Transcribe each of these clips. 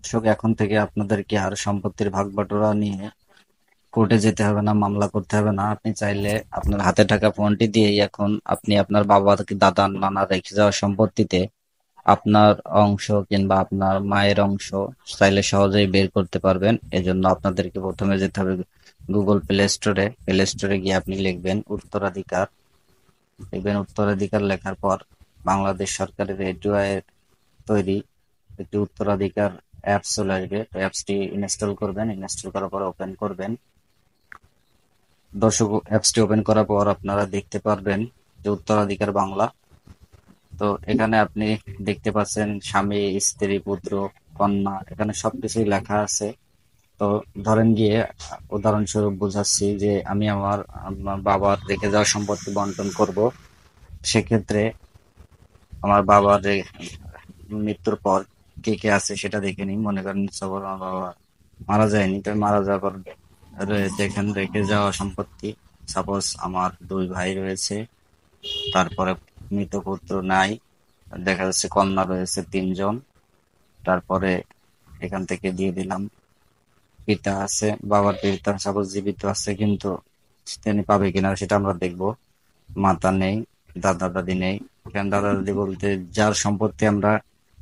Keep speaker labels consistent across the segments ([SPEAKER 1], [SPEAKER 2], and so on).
[SPEAKER 1] দর্শক, এখন থেকে আপনাদেরকে আর সম্পত্তির ভাগ বাটোয়ারা নিয়ে কোর্টে যেতে হবে না, মামলা করতে হবে না। আপনি চাইলে আপনার হাতে থাকা ফোনটি দিয়েই এখন আপনি আপনার বাবা কি দাদা নানা রেখে যাওয়া সম্পত্তিতে আপনার অংশ কিংবা আপনার মায়ের অংশ চাইলে সহজেই বের করতে পারবেন। এজন্য আপনাদেরকে প্রথমে যেতে হবে গুগল প্লে স্টোরে গিয়ে আপনি লিখবেন উত্তরাধিকার। লিখবেন উত্তরাধিকার লেখার পর বাংলাদেশ সরকারের এর তৈরি একটি উত্তরাধিকার অ্যাপস চলে আসবে। অ্যাপসটি ইনস্টল করবেন, ইনস্টল করার পর ওপেন করবেন। দর্শক, অ্যাপসটি ওপেন করার পর আপনারা দেখতে পারবেন যে উত্তরাধিকার বাংলা। তো এখানে আপনি দেখতে পাচ্ছেন স্বামী, স্ত্রী, পুত্র, কন্যা, এখানে সবকিছুই লেখা আছে। তো ধরেন গিয়ে উদাহরণস্বরূপ বোঝাচ্ছি যে আমি আমার আমার বাবার রেখে যাওয়া সম্পত্তি বন্টন করব। সেক্ষেত্রে আমার বাবার মৃত্যুর পর কে কে আছে সেটা দেখে নিই। মনে করেন সবার আমার বাবা মারা যায়নি, তবে মারা যাওয়ার পর দেখেন রেখে যাওয়া সম্পত্তি, সাপোজ আমার দুই ভাই রয়েছে, তারপরে মৃত পুত্র নাই, দেখা যাচ্ছে কন্যা রয়েছে তিনজন, তারপরে এখান থেকে দিয়ে দিলাম পিতা আছে, বাবার পিতা সাপোজ জীবিত আছে কিন্তু তিনি পাবে কিনা সেটা আমরা দেখবো। মাতা নেই, দাদা দাদি নেই। এখানে দাদা দাদি বলতে যার সম্পত্তি আমরা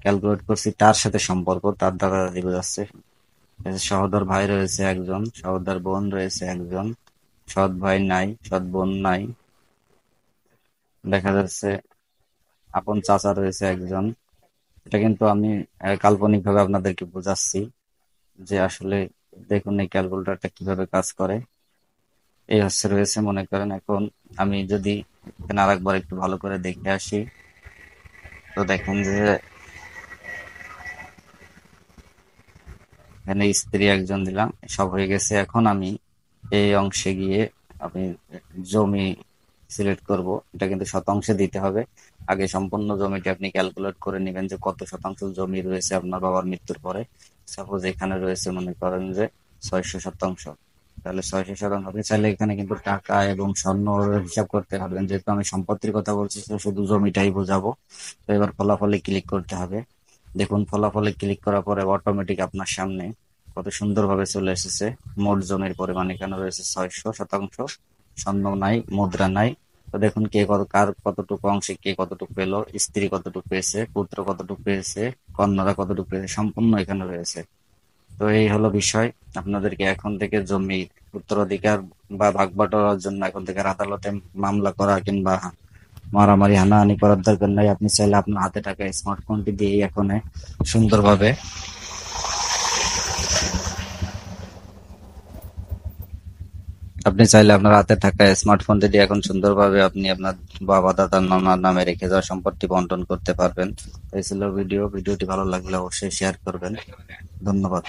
[SPEAKER 1] ক্যালকুলেট করছি তার সাথে সম্পর্ক, তার দাদা দাদি বোঝাচ্ছে। সহোদর ভাই রয়েছে একজন, সহোদর বোন রয়েছে একজন, সৎ ভাই নাই, সৎ বোন নাই। দেখা যাচ্ছে আপন চাচা রয়েছে একজন। এটা কিন্তু আমি কাল্পনিক ভাবে আপনাদেরকে বোঝাচ্ছি যে আসলে দেখুন এই ক্যালকুলেটরটা কিভাবে কাজ করে। এই হচ্ছে রয়েছে, মনে করেন এখন আমি যদি এখানে আরেকবার একটু ভালো করে দেখে আসি, তো দেখেন যে এখানে স্ত্রী একজন দিলাম, সব হয়ে গেছে। এখন আমি এই অংশে গিয়ে আমি জমি সিলেক্ট করব। এটা কিন্তু শতাংশে দিতে হবে। আগে সম্পূর্ণ জমিটি আপনি ক্যালকুলেট করে নেবেন যে কত শতাংশ জমি রয়েছে আপনার বাবার মৃত্যুর পরে। সাপোজ এখানে রয়েছে মনে করেন যে 600 শতাংশ। তাহলে 600 শতাংশ আপনি চাইলে এখানে কিন্তু টাকা এবং স্বর্ণ হিসাব করতে পারবেন। যেহেতু আমি সম্পত্তির কথা বলছি তো শুধু জমিটাই বোঝাবো। তো এবার ফলাফলে ক্লিক করতে হবে। দেখুন ফলাফলে ক্লিক করার পরে অটোমেটিক আপনার সামনে কত সুন্দরভাবে চলে এসেছে মোট জমির পরিমাণ। এখানে রয়েছে 600 শতাংশ, স্বর্ণ নাই, মুদ্রা নাই। তো দেখুন কে কত, কার কতটুকু অংশে কে কতটুকু পেলো, স্ত্রী কতটুকু পেয়েছে, পুত্র কতটুকু পেয়েছে, কন্যারা কতটুকু পেয়েছে, সম্পূর্ণ এখানে রয়েছে। তো এই হলো বিষয়। আপনাদেরকে এখন থেকে জমি উত্তরাধিকার বা ভাগ বাটোয়ারার জন্য এখন থেকে আর আদালতে মামলা করা কিংবা মারামারি হানাহানি করার দরকার নাই। আপনি চাইলে আপনার হাতে থাকা স্মার্টফোনটি দিয়েই এখন সুন্দরভাবে আপনি চাইলে আপনার হাতে থাকা স্মার্টফোনটি দিয়ে এখন সুন্দরভাবে আপনি আপনার বাবা দাদার নানার নামে রেখে যাওয়া সম্পত্তি বন্টন করতে পারবেন। তো এই ছিল ভিডিওটি ভালো লাগলে অবশ্যই শেয়ার করবেন। ধন্যবাদ।